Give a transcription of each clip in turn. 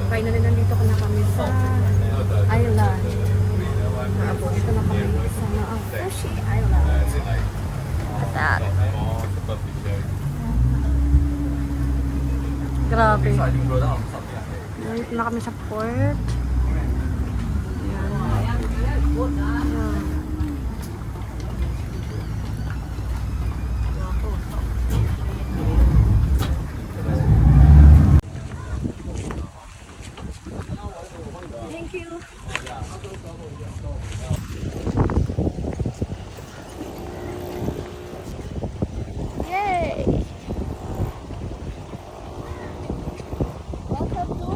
Finally, nandito ko na kami sa island. Dito na kami sa Fushi Island. At grabe. Nandito na kami sa port. Ayan. Thank you. Yay! Welcome to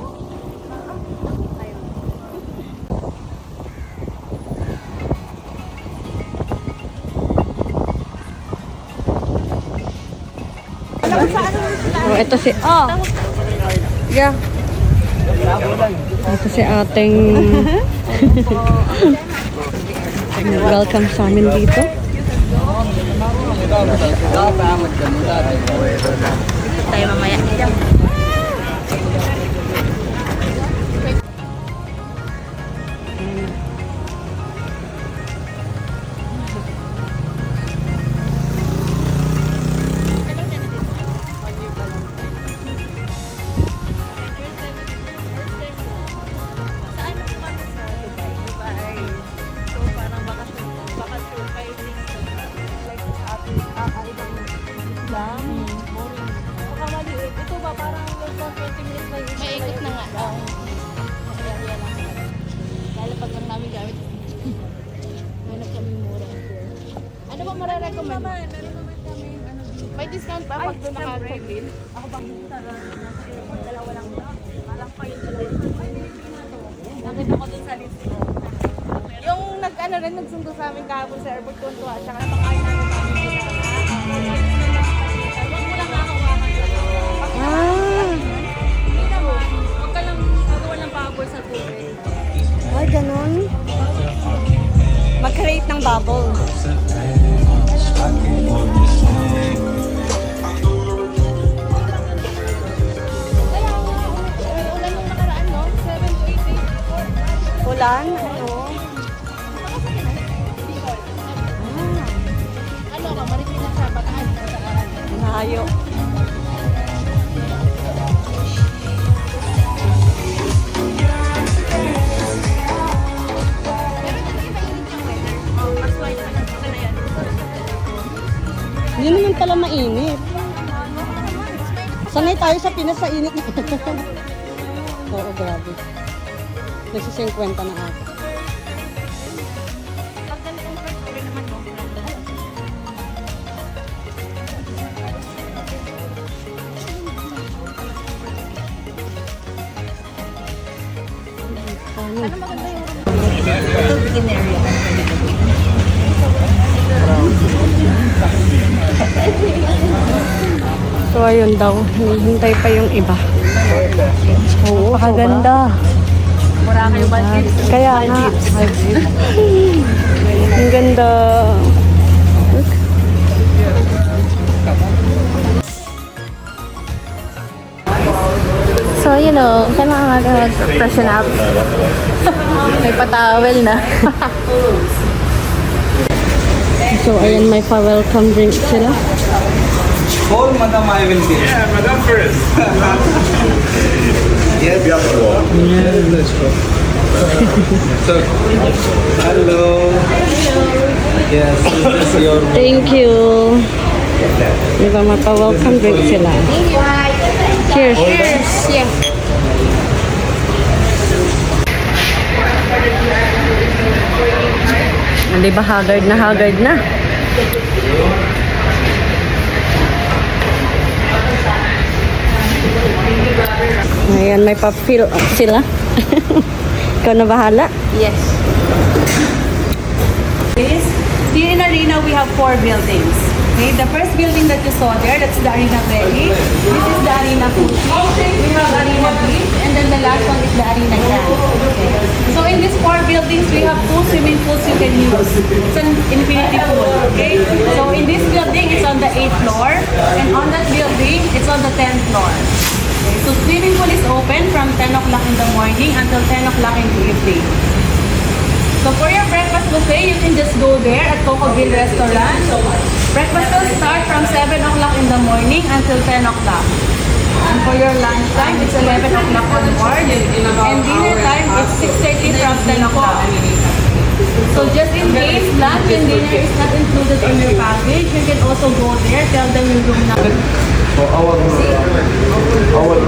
oh, ito si yeah. Ito si ating welcome sa amin dito. Tayo mamaya. Ito ba parang 20 minutes lang? May ikot na nga. Area lang. Lalapag lang namin gamit. Hanap kami mura. Ano ba marirecommend? Meron naman kami. May discount pa pag doon naka-check in? Ako bang tara? Nasa airport, dalawa lang ba? Parang pa yung dalawa. Nakita ko doon sa list ko. Yung nag-ano rin, nagsundo sa amin kahapon sa airport doon to. Tsaka napakain namin kami sila. Huwag mo lang nakawakan. Huwag ka lang magawa ng bubble sa tubig. Ay, ganun. Mag-create ng bubble. Kaya ulan yung nakaraan, no? 7 to 8 days before. Ulan? Ano? Ano ka? Marikina siya. Bataan. Layo. Hindi naman pala mainit. Sanay tayo sa Pinas sa init. Oo, grabe. Nasa 50 na ata. Ano maganda yung room? So, ayun daw. Hinihintay pa yung iba. Oo, pakaganda. Mura kayo Maldives. Kaya nga. Ang ganda. So, you know, kailangan mag-freshen up. May patawel na. So, ayan, may pa-welcome drink sila. Call Madam Ivan here. Yeah, Madame first. Yes. Yes, that's true. So, hello. Yes, this is your Thank you. Diba, may pa-welcome drink sila. Cheers. Cheers! Yeah. Di ba, haggard na haggard na. Ayan, may pa-fill up sila. Ikaw na bahala? Yes. Here in Arena, we have 4 buildings. Okay, the first building that you saw there, that's the Arena Valley. This is the Arena Fushi. We have Arena Beach, and then the last one is the Arena Grand. Okay. So in these 4 buildings, we have 2 swimming pools you can use. It's an infinity pool. Okay. So in this building, it's on the 8th floor, and on that building, it's on the 10th floor. Okay. So swimming pool is open from 10 o'clock o'clock in the morning until 10 o'clock in the evening. So for your breakfast buffet, you can just go there at Cocoville Restaurant. Breakfast will start from 7 o'clock in the morning until 10 o'clock. And for your lunchtime, it's 11 o'clock onward. And dinner time, it's 6:30 from 10 o'clock. So just in case lunch and dinner is not included in your package, you can also go there, tell them your room number. So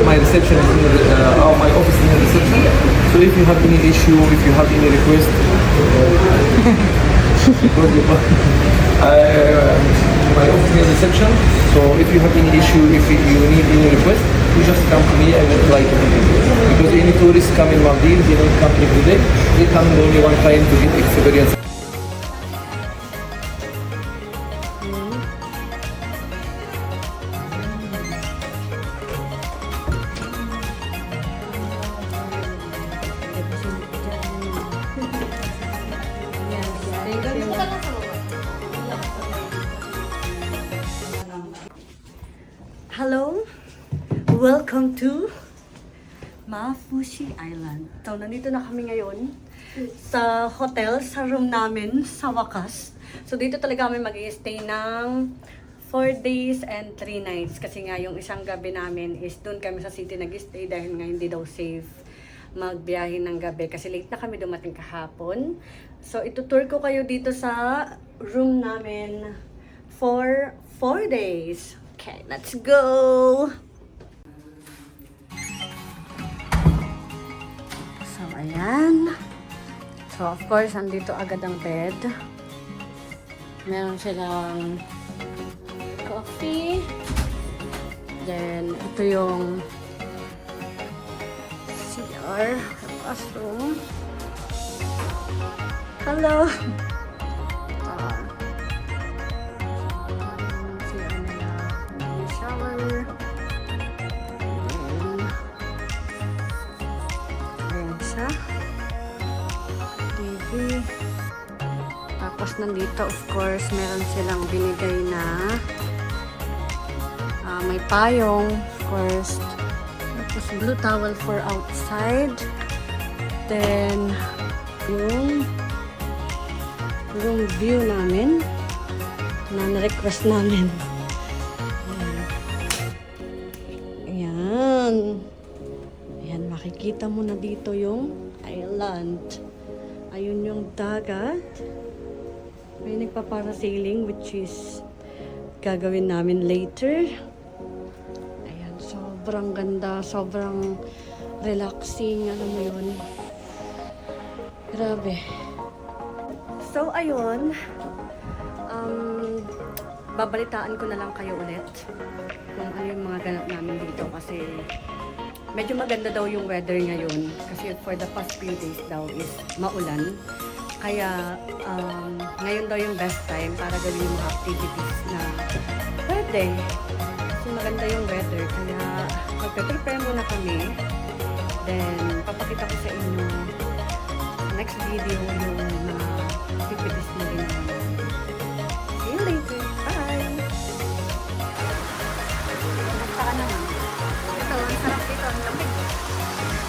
my reception is in my office is in the reception. So if you have any issue, if you have any request, my office is in the reception. So if you have any issue, if you need any request, you just come to me. I will try to help you. Because any tourists come in Maldives, they don't come every day. They come only one time to get experience. Hello, welcome to Mafushi Island. So, nandito na kami ngayon sa hotel, sa room namin, sa wakas. So, dito talaga kami mag-i-stay ng 4 days and 3 nights. Kasi nga, yung isang gabi namin is doon kami sa city nag-i-stay dahil nga hindi daw safe magbiyahe ng gabi. Kasi late na kami dumating kahapon. So, itutour ko kayo dito sa room namin for 4 days. Okay, let's go! So, ayan. So, of course, andito agad ang bed. Meron silang coffee. Then, ito yung CR, bathroom. Hello! Shower. Ayan siya. TV. Tapos nandito, of course, meron silang binigay na may payong, of course. Tapos blue towel for outside. Then, yung room view namin na na-request namin. Ayan, makikita mo na dito yung island. Ayun yung dagat. May nagpaparasailing which is gagawin namin later. Ayan, sobrang ganda, sobrang relaxing, alam mo yun. Grabe. So, ayun. Babalitaan ko na lang kayo ulit kung ano yung mga ganap namin dito kasi medyo maganda daw yung weather ngayon kasi for the past few days daw is maulan. Kaya ngayon daw yung best time para gawin yung mga activities na pwede. Kasi maganda yung weather kaya magpe-prepare muna kami. Then papakita ko sa inyo next video yung mga activities na rin namin. See you later. Bye! Saan naman? Ito, ang sarap dito. Ang lamig.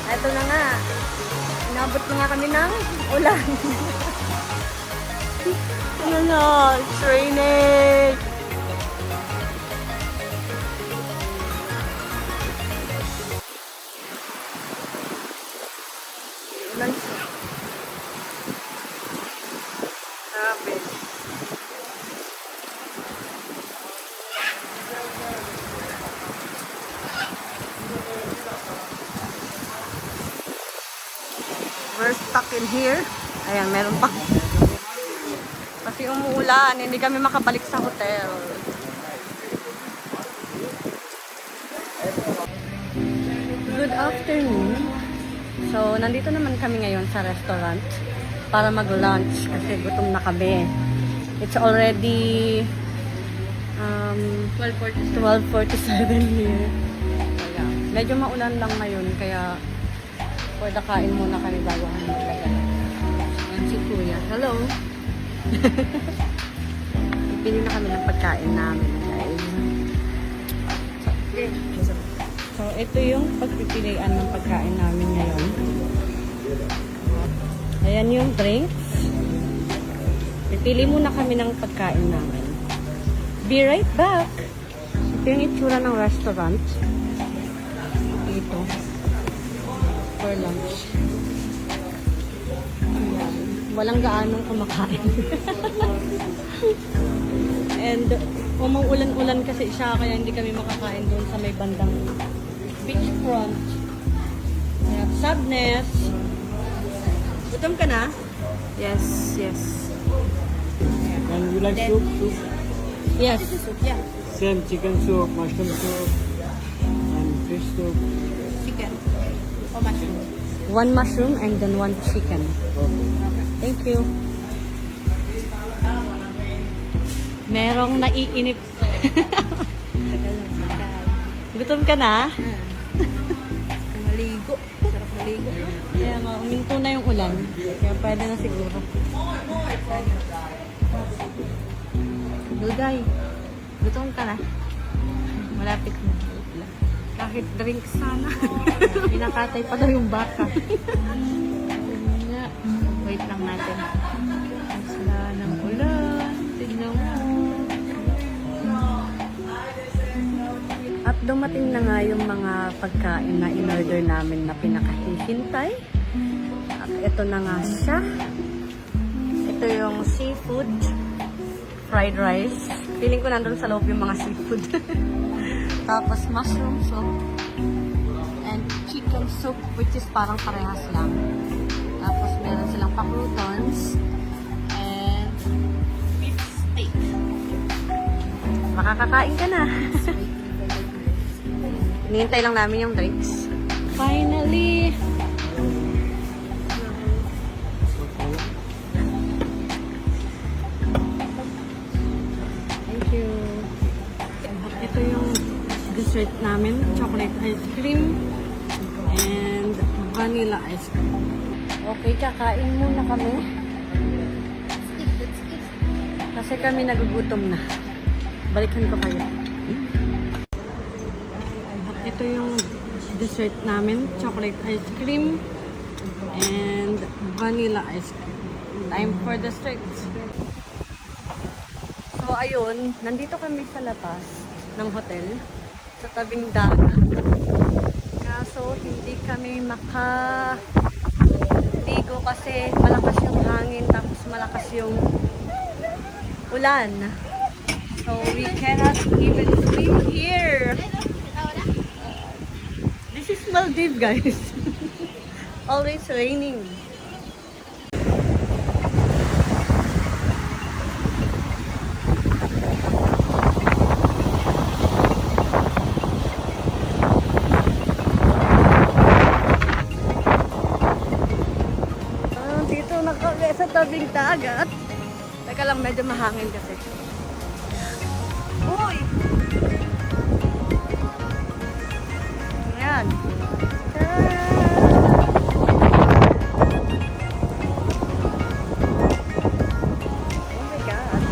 Ito na nga. Inabot na nga kami ng ulan. Ano na? It's raining! Ulan siya. Grabe. We're stuck in here. Ayan, meron pa. Kasi umuulan, hindi kami makabalik sa hotel. Good afternoon. So, nandito naman kami ngayon sa restaurant para mag-lunch kasi gutom na kami. It's already 12:47 here. Ayan. Medyo maulan lang ngayon kaya for the kain muna kami bago kami maglagal. Ayan si Kuya. Hello! Pili na kami ng pagkain namin, guys. Okay. So, ito yung pagpipilian ng pagkain namin ngayon. Ayan yung drinks. Pipili muna kami ng pagkain namin. Be right back! Ito yung itsura ng restaurant. Ito. For lunch. Ayan. Walang gaanong kumakain. And umuulan-ulan kasi siya, kaya hindi kami makakain doon sa may bandang beachfront. Kaya sadness. Gutom ka na? Yes, yes. And you like soup? Soup? Yes. Yeah. Same chicken soup, mushroom soup, and fish soup. Chicken. Or mushroom. One mushroom and then one chicken. Thank you. Merong naiinip. Gutom ka na? Maligo. Sarap maligo. Kaya nga, uminto na yung ulan. Kaya pwede na siguro. Dulgay, gutom ka na? Malapit na. Kahit drink sana. Pinakatay pa daw yung baka. Nga. Wait lang natin. Sala ng ulan. Tignan mo. At dumating na nga yung mga pagkain na in-order namin na pinakahihintay. At ito na nga siya. Ito yung seafood fried rice. Feeling ko nandun sa loob yung mga seafood. Tapos mushroom soup and chicken soup, which is parang parehas lang. Tapos meron silang pakrutons and beef steak. Makakakain ka na. Hinihintay lang namin yung drinks. Finally! Thank you. Ito yung dessert namin. Chocolate ice cream and vanilla ice cream. Okay, kakain muna kami. Kasi kami nagugutom na. Balikan ko kayo. Ito yung dessert namin. Chocolate ice cream and vanilla ice cream. Time for dessert. So, ayun. Nandito kami sa labas ng hotel. Sa tabing dagat. Kaso, hindi kami makaligo kasi malakas yung hangin tapos malakas yung ulan. So, we cannot even swim here. This is Maldives, guys. Always raining. Dito na kami sa tabing dagat. Teka lang, medyo mahangin kasi. Uy! Ayan. Oh my God.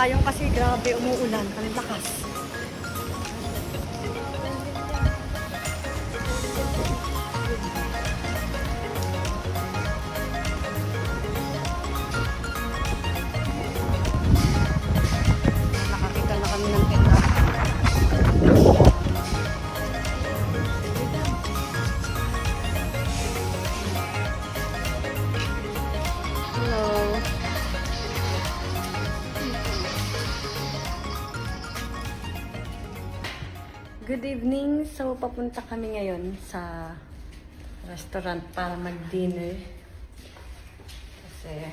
payong kasi grabe umuulan. Ang lakas. Nakakita na kami ng tenda. Hello. Good evening. So, papunta kami ngayon sa restaurant para mag-dinner. Kasi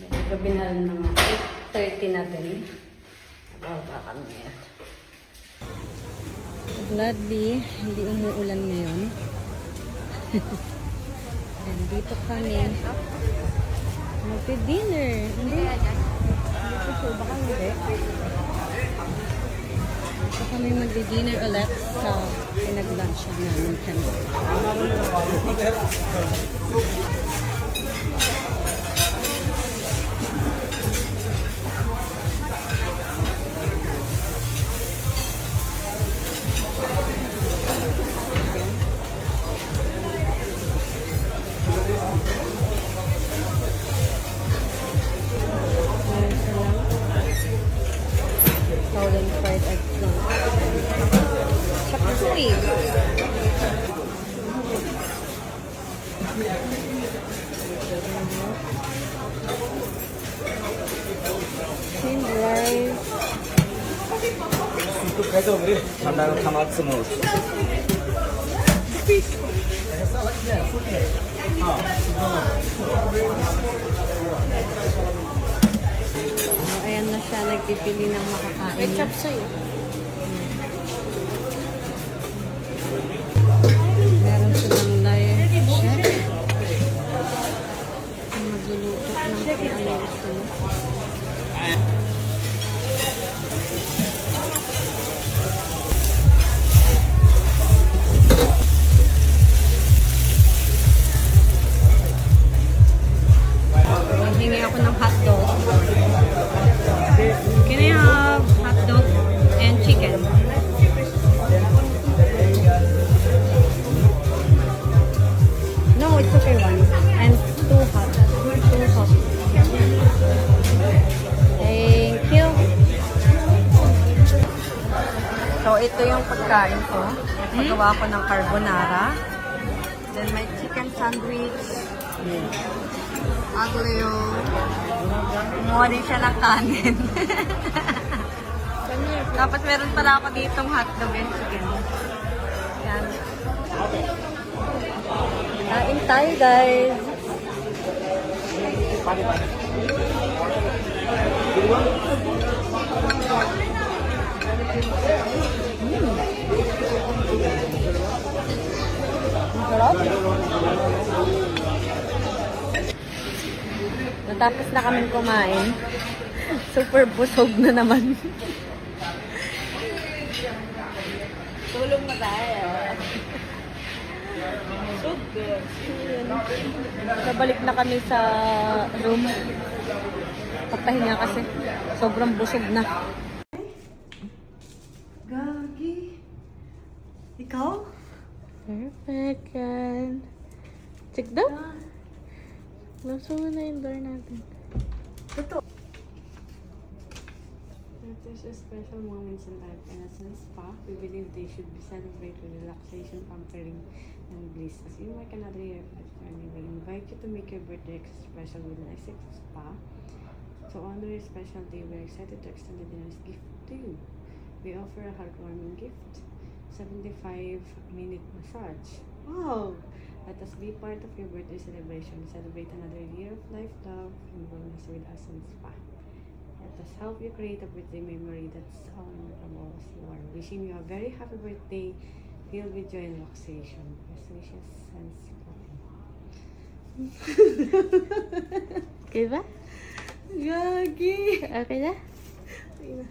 medyo gabi na rin ng 8:30 natin. Baba kami ngayon. Gladly, hindi umuulan ngayon. And dito kami mag-dinner. Hindi. Dito po, baka hindi. So kami mag-dinner ulit sa pinag-lunch namin kanina. Golden fried eggplant. Tsaka sweet. Cream rice. Ayan na siya, nagpipili ng makakain. May chop sa'yo. Meron silang live chef. Magluluto ng kung ano gusto mo. Hingi ako ng hotdog. Can I have hotdog and chicken? No, it's okay one. And two hot. Two hot. Thank you. So, ito yung pagkain ko. Pagawa ko ng carbonara. Then, may chicken sandwich. Aglio. Kumuha din siya ng kanin. Tapos meron pala ako ditong hotdog and chicken. Yan. Kain tayo, guys. Sarap. Natapos na kami kumain. Super busog na naman. Tulong na tayo. So good. Nabalik na kami sa room. Papahinga kasi. Sobrang busog na. Gagi. Ikaw? Perfect yan. Check daw. Laso mo na yung door natin. Ito. There's a special moments in life, and as a spa, we believe they should be celebrated with relaxation, pampering, and bliss. As you mark another year of life journey, we invite you to make your birthday extra special with an Essex Spa. To honor your special day, we're excited to extend the dinner's gift to you. We offer a heartwarming gift, 75-minute massage. Wow! Let us be part of your birthday celebration. Celebrate another year of life, love, and wellness with us in Spa. Let us help you create a birthday memory that's unforgettable as you are. Wishing you a very happy birthday filled with joy and relaxation. Best wishes and Okay ba? Gagi. Okay na? Ay na.